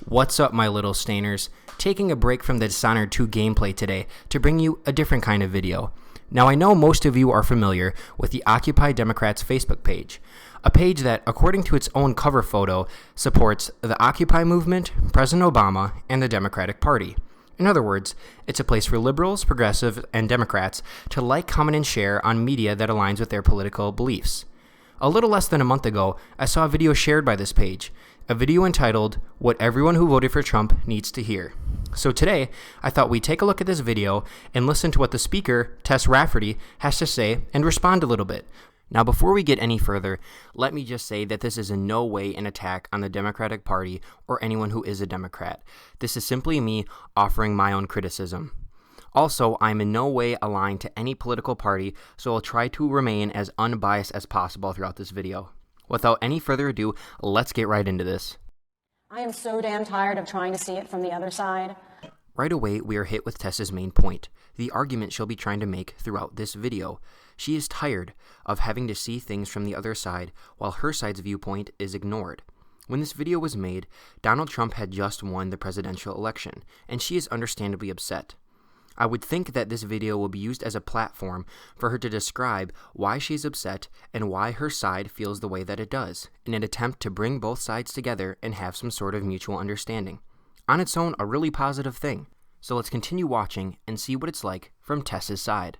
What's up, my little stainers? Taking a break from the Dishonored 2 gameplay today to bring you a different kind of video. Now, I know most of you are familiar with the Occupy Democrats Facebook page, a page that, according to its own cover photo, supports the Occupy movement, President Obama, and the Democratic Party. In other words, it's a place for liberals, progressives, and Democrats to like, comment, and share on media that aligns with their political beliefs. A little less than a month ago, I saw a video shared by this page, a video entitled, What Everyone Who Voted for Trump Needs to Hear. So today, I thought we'd take a look at this video and listen to what the speaker, Tess Rafferty, has to say and respond a little bit. Now, before we get any further, let me just say that this is in no way an attack on the Democratic Party or anyone who is a Democrat. This is simply me offering my own criticism. Also, I'm in no way aligned to any political party, so I'll try to remain as unbiased as possible throughout this video. Without any further ado, let's get right into this. I am so damn tired of trying to see it from the other side. Right away, we are hit with Tess's main point, the argument she'll be trying to make throughout this video. She is tired of having to see things from the other side while her side's viewpoint is ignored. When this video was made, Donald Trump had just won the presidential election, and she is understandably upset. I would think that this video will be used as a platform for her to describe why she's upset and why her side feels the way that it does, in an attempt to bring both sides together and have some sort of mutual understanding. On its own, a really positive thing. So let's continue watching and see what it's like from Tess's side.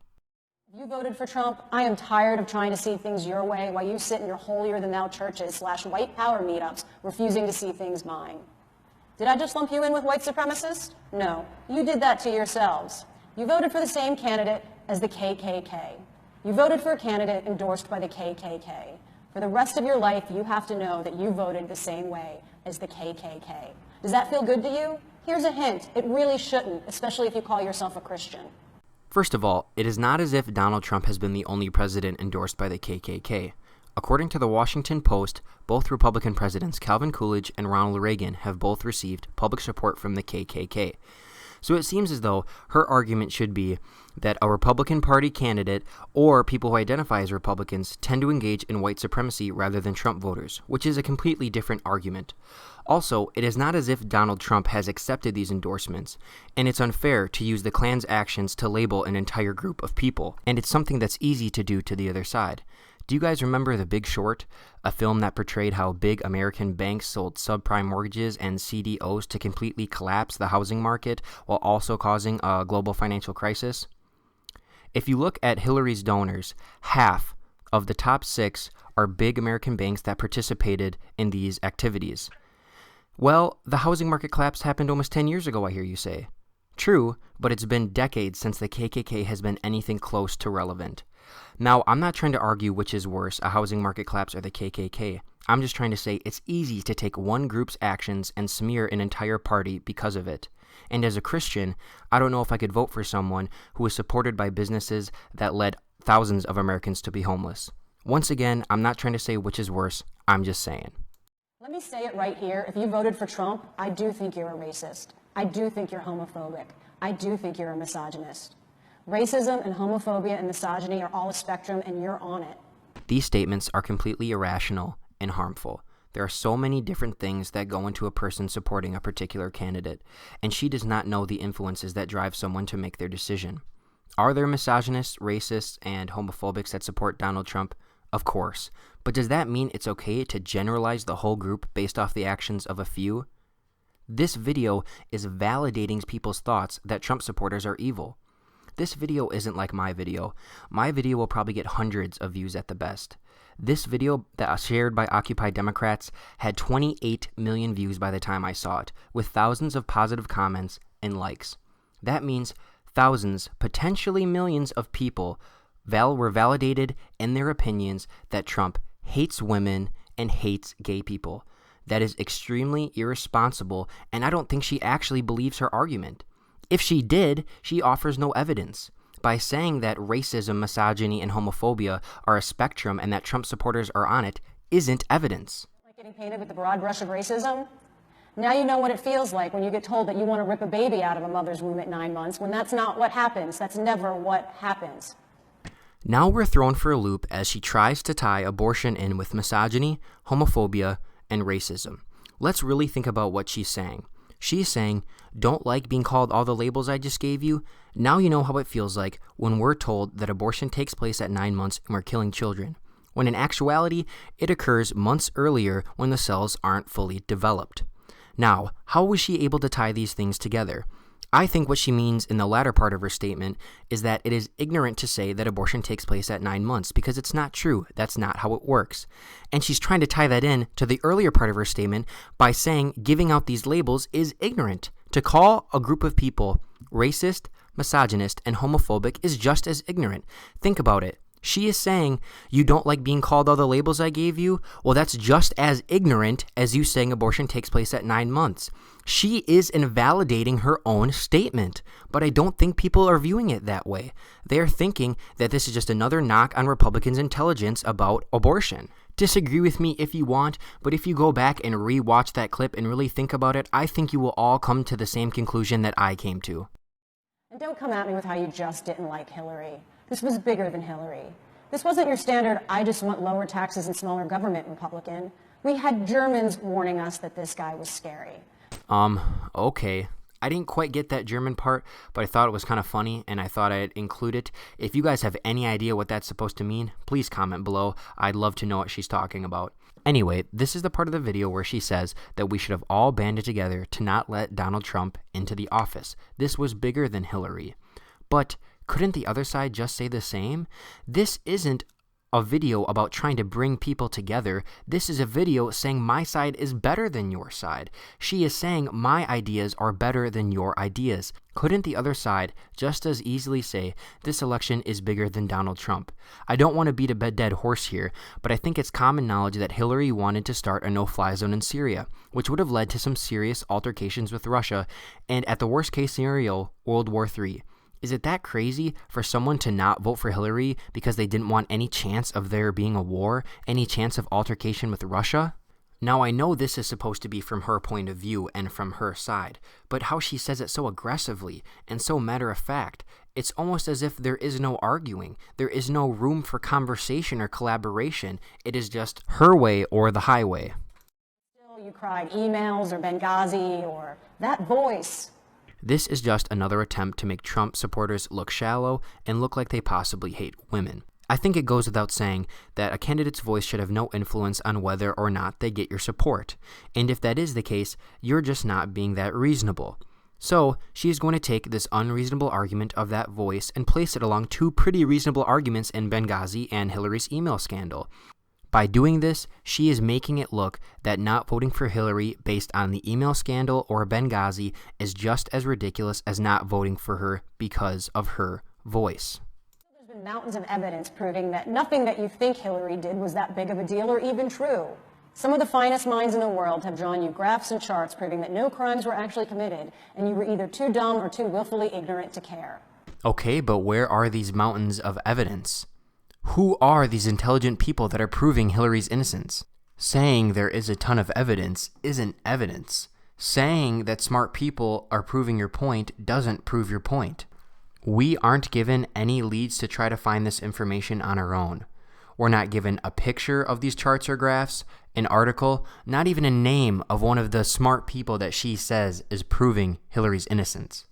If you voted for Trump, I am tired of trying to see things your way while you sit in your holier-than-thou churches / white power meetups, refusing to see things mine. Did I just lump you in with white supremacists? No, you did that to yourselves. You voted for the same candidate as the KKK. You voted for a candidate endorsed by the KKK. For the rest of your life, you have to know that you voted the same way as the KKK. Does that feel good to you? Here's a hint. It really shouldn't, especially if you call yourself a Christian. First of all, it is not as if Donald Trump has been the only president endorsed by the KKK. According to the Washington Post, both Republican presidents Calvin Coolidge and Ronald Reagan have both received public support from the KKK. So it seems as though her argument should be that a Republican Party candidate or people who identify as Republicans tend to engage in white supremacy rather than Trump voters, which is a completely different argument. Also, it is not as if Donald Trump has accepted these endorsements, and it's unfair to use the Klan's actions to label an entire group of people, and it's something that's easy to do to the other side. Do you guys remember The Big Short, a film that portrayed how big American banks sold subprime mortgages and CDOs to completely collapse the housing market while also causing a global financial crisis? If you look at Hillary's donors, half of the top 6 are big American banks that participated in these activities. Well, the housing market collapse happened almost 10 years ago, I hear you say. True, but it's been decades since the KKK has been anything close to relevant. Now, I'm not trying to argue which is worse, a housing market collapse or the KKK. I'm just trying to say it's easy to take one group's actions and smear an entire party because of it. And as a Christian, I don't know if I could vote for someone who was supported by businesses that led thousands of Americans to be homeless. Once again, I'm not trying to say which is worse, I'm just saying. Let me say it right here. If you voted for Trump, I do think you're a racist. I do think you're homophobic. I do think you're a misogynist. Racism and homophobia and misogyny are all a spectrum, and you're on it. These statements are completely irrational and harmful. There are so many different things that go into a person supporting a particular candidate, and she does not know the influences that drive someone to make their decision. Are there misogynists, racists, and homophobics that support Donald Trump? Of course. But does that mean it's okay to generalize the whole group based off the actions of a few? This video is validating people's thoughts that Trump supporters are evil. This video isn't like my video. My video will probably get hundreds of views at the best. This video that was shared by Occupy Democrats had 28 million views by the time I saw it, with thousands of positive comments and likes. That means thousands, potentially millions of people were validated in their opinions that Trump hates women and hates gay people. That is extremely irresponsible, and I don't think she actually believes her argument. If she did, she offers no evidence. By saying that racism, misogyny, and homophobia are a spectrum and that Trump supporters are on it isn't evidence. Like getting painted with the broad brush of racism? Now you know what it feels like when you get told that you want to rip a baby out of a mother's womb at 9 months, when that's not what happens. That's never what happens. Now we're thrown for a loop as she tries to tie abortion in with misogyny, homophobia, and racism. Let's really think about what she's saying. She's saying, don't like being called all the labels I just gave you? Now you know how it feels like when we're told that abortion takes place at 9 months and we're killing children, when in actuality, it occurs months earlier when the cells aren't fully developed. Now, how was she able to tie these things together? I think what she means in the latter part of her statement is that it is ignorant to say that abortion takes place at 9 months because it's not true. That's not how it works. And she's trying to tie that in to the earlier part of her statement by saying giving out these labels is ignorant. To call a group of people racist, misogynist, and homophobic is just as ignorant. Think about it. She is saying, you don't like being called all the labels I gave you? Well, that's just as ignorant as you saying abortion takes place at 9 months. She is invalidating her own statement, but I don't think people are viewing it that way. They are thinking that this is just another knock on Republicans' intelligence about abortion. Disagree with me if you want, but if you go back and re-watch that clip and really think about it, I think you will all come to the same conclusion that I came to. And don't come at me with how you just didn't like Hillary. This was bigger than Hillary. This wasn't your standard, I just want lower taxes and smaller government Republican. We had Germans warning us that this guy was scary. Okay. I didn't quite get that German part, but I thought it was kind of funny, and I thought I'd include it. If you guys have any idea what that's supposed to mean, please comment below. I'd love to know what she's talking about. Anyway, this is the part of the video where she says that we should have all banded together to not let Donald Trump into the office. This was bigger than Hillary. But couldn't the other side just say the same? This isn't a video about trying to bring people together. This is a video saying my side is better than your side. She is saying my ideas are better than your ideas. Couldn't the other side just as easily say this election is bigger than Donald Trump? I don't want to beat a dead horse here, but I think it's common knowledge that Hillary wanted to start a no-fly zone in Syria, which would have led to some serious altercations with Russia, and at the worst case scenario, World War III. Is it that crazy for someone to not vote for Hillary because they didn't want any chance of there being a war, any chance of altercation with Russia? Now, I know this is supposed to be from her point of view and from her side, but how she says it so aggressively and so matter-of-fact, it's almost as if there is no arguing. There is no room for conversation or collaboration. It is just her way or the highway. Still, you cried emails or Benghazi or that voice. This is just another attempt to make Trump supporters look shallow and look like they possibly hate women. I think it goes without saying that a candidate's voice should have no influence on whether or not they get your support. And if that is the case, you're just not being that reasonable. So she is going to take this unreasonable argument of that voice and place it along two pretty reasonable arguments in Benghazi and Hillary's email scandal. By doing this, she is making it look that not voting for Hillary based on the email scandal or Benghazi is just as ridiculous as not voting for her because of her voice. There's been mountains of evidence proving that nothing that you think Hillary did was that big of a deal or even true. Some of the finest minds in the world have drawn you graphs and charts proving that no crimes were actually committed, and you were either too dumb or too willfully ignorant to care. Okay, but where are these mountains of evidence? Who are these intelligent people that are proving Hillary's innocence? Saying there is a ton of evidence isn't evidence. Saying that smart people are proving your point doesn't prove your point. We aren't given any leads to try to find this information on our own. We're not given a picture of these charts or graphs, an article, not even a name of one of the smart people that she says is proving Hillary's innocence.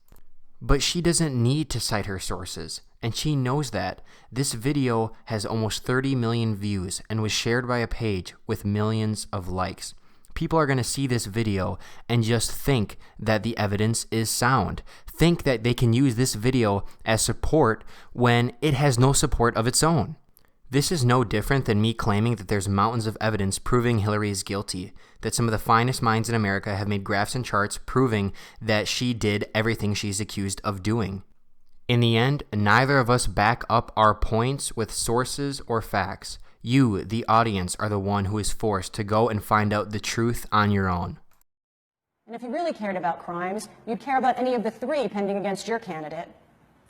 But she doesn't need to cite her sources, and she knows that. This video has almost 30 million views and was shared by a page with millions of likes. People are going to see this video and just think that the evidence is sound. Think that they can use this video as support when it has no support of its own. This is no different than me claiming that there's mountains of evidence proving Hillary is guilty, that some of the finest minds in America have made graphs and charts proving that she did everything she's accused of doing. In the end, neither of us back up our points with sources or facts. You, the audience, are the one who is forced to go and find out the truth on your own. And if you really cared about crimes, you'd care about any of the three pending against your candidate.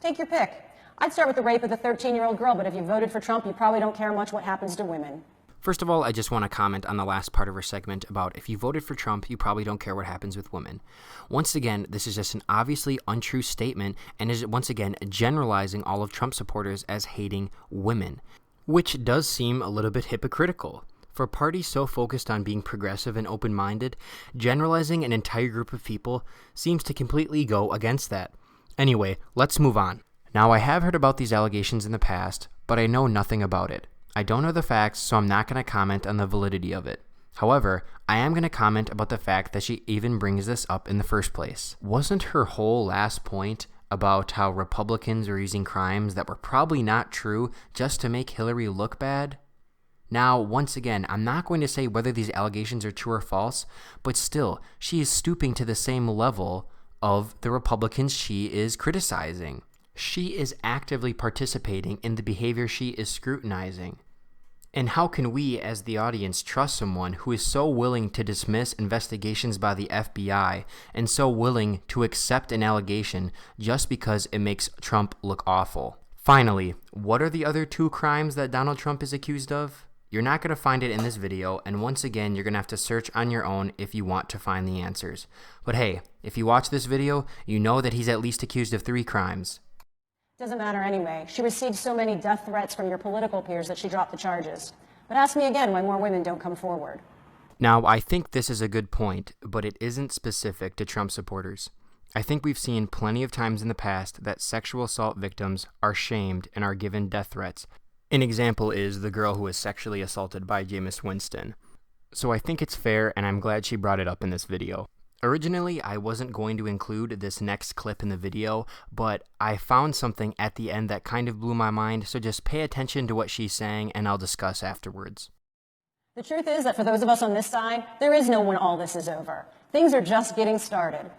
Take your pick. I'd start with the rape of the 13-year-old girl, but if you voted for Trump, you probably don't care much what happens to women. First of all, I just want to comment on the last part of her segment about if you voted for Trump, you probably don't care what happens with women. Once again, this is just an obviously untrue statement and is once again generalizing all of Trump supporters as hating women, which does seem a little bit hypocritical. For parties so focused on being progressive and open-minded, generalizing an entire group of people seems to completely go against that. Anyway, let's move on. Now, I have heard about these allegations in the past, but I know nothing about it. I don't know the facts, so I'm not going to comment on the validity of it. However, I am going to comment about the fact that she even brings this up in the first place. Wasn't her whole last point about how Republicans are using crimes that were probably not true just to make Hillary look bad? Now, once again, I'm not going to say whether these allegations are true or false, but still, she is stooping to the same level of the Republicans she is criticizing. She is actively participating in the behavior she is scrutinizing. And how can we, as the audience, trust someone who is so willing to dismiss investigations by the FBI and so willing to accept an allegation just because it makes Trump look awful? Finally, what are the other 2 crimes that Donald Trump is accused of? You're not going to find it in this video, and once again, you're going to have to search on your own if you want to find the answers. But hey, if you watch this video, you know that he's at least accused of 3 crimes. Doesn't matter anyway. She received so many death threats from your political peers that she dropped the charges. But ask me again why more women don't come forward. Now, I think this is a good point, but it isn't specific to Trump supporters. I think we've seen plenty of times in the past that sexual assault victims are shamed and are given death threats. An example is the girl who was sexually assaulted by Jameis Winston. So I think it's fair, and I'm glad she brought it up in this video. Originally, I wasn't going to include this next clip in the video, but I found something at the end that kind of blew my mind, so just pay attention to what she's saying, and I'll discuss afterwards. The truth is that for those of us on this side, there is no when all this is over. Things are just getting started.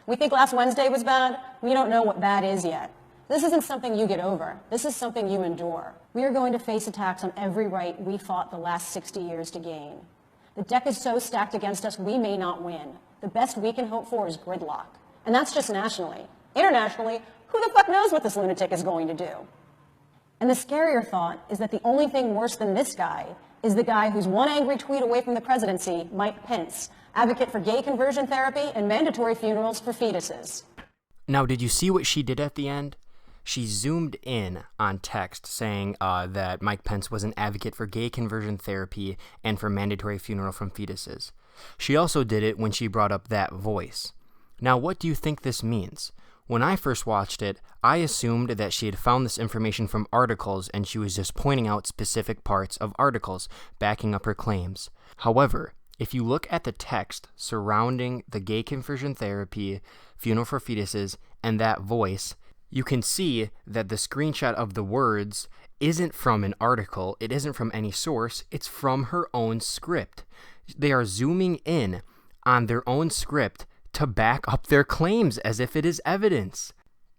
We think last Wednesday was bad. We don't know what bad is yet. This isn't something you get over. This is something you endure. We are going to face attacks on every right we fought the last 60 years to gain. The deck is so stacked against us, we may not win. The best we can hope for is gridlock. And that's just nationally. Internationally, who the fuck knows what this lunatic is going to do? And the scarier thought is that the only thing worse than this guy is the guy who's one angry tweet away from the presidency, Mike Pence, advocate for gay conversion therapy and mandatory funerals for fetuses. Now, did you see what she did at the end? She zoomed in on text saying that Mike Pence was an advocate for gay conversion therapy and for mandatory funeral from fetuses. She also did it when she brought up that voice. Now, what do you think this means? When I first watched it, I assumed that she had found this information from articles and she was just pointing out specific parts of articles, backing up her claims. However, if you look at the text surrounding the gay conversion therapy, funeral for fetuses, and that voice, you can see that the screenshot of the words isn't from an article, it isn't from any source, it's from her own script. They are zooming in on their own script to back up their claims as if it is evidence.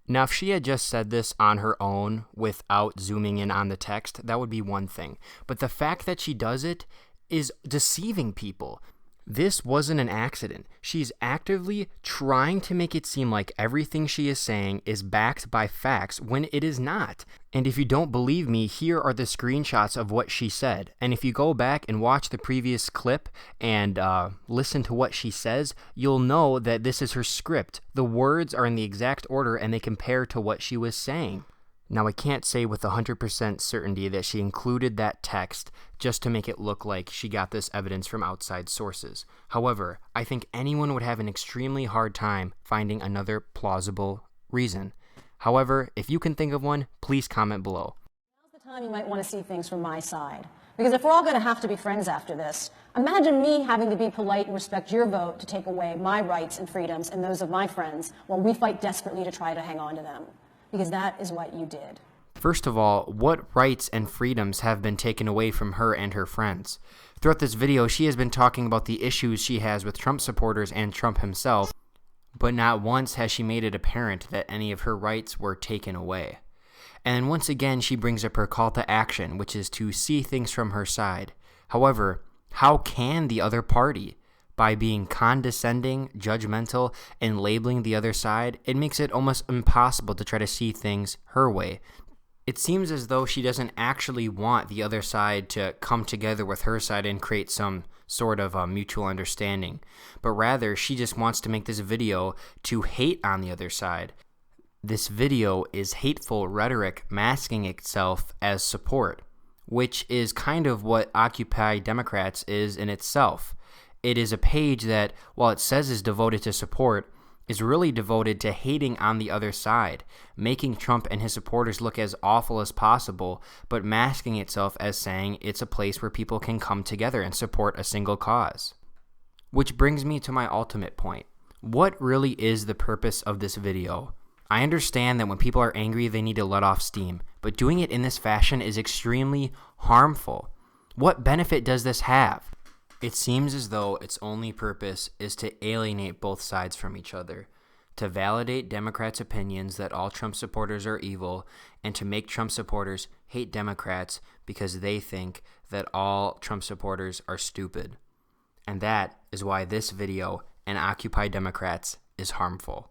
Now, if she had just said this on her own without zooming in on the text, that would be one thing. But the fact that she does it is deceiving people. This wasn't an accident. She's actively trying to make it seem like everything she is saying is backed by facts when it is not. And if you don't believe me, here are the screenshots of what she said. And if you go back and watch the previous clip and listen to what she says, you'll know that this is her script. The words are in the exact order and they compare to what she was saying. Now, I can't say with 100% certainty that she included that text just to make it look like she got this evidence from outside sources. However, I think anyone would have an extremely hard time finding another plausible reason. However, if you can think of one, please comment below. Now's the time you might want to see things from my side. Because if we're all going to have to be friends after this, imagine me having to be polite and respect your vote to take away my rights and freedoms and those of my friends while we fight desperately to try to hang on to them. Because that is what you did. First of all, what rights and freedoms have been taken away from her and her friends? Throughout this video, she has been talking about the issues she has with Trump supporters and Trump himself, but not once has she made it apparent that any of her rights were taken away. And then once again, she brings up her call to action, which is to see things from her side. However, how can the other party? By being condescending, judgmental, and labeling the other side, it makes it almost impossible to try to see things her way. It seems as though she doesn't actually want the other side to come together with her side and create some sort of a mutual understanding, but rather she just wants to make this video to hate on the other side. This video is hateful rhetoric masking itself as support. which is kind of what Occupy Democrats is in itself. It is a page that, while it says is devoted to support, is really devoted to hating on the other side, making Trump and his supporters look as awful as possible, but masking itself as saying it's a place where people can come together and support a single cause. Which brings me to my ultimate point. What really is the purpose of this video? I understand that when people are angry, they need to let off steam, but doing it in this fashion is extremely harmful. What benefit does this have? It seems as though its only purpose is to alienate both sides from each other, to validate Democrats' opinions that all Trump supporters are evil, and to make Trump supporters hate Democrats because they think that all Trump supporters are stupid. And that is why this video and Occupy Democrats is harmful.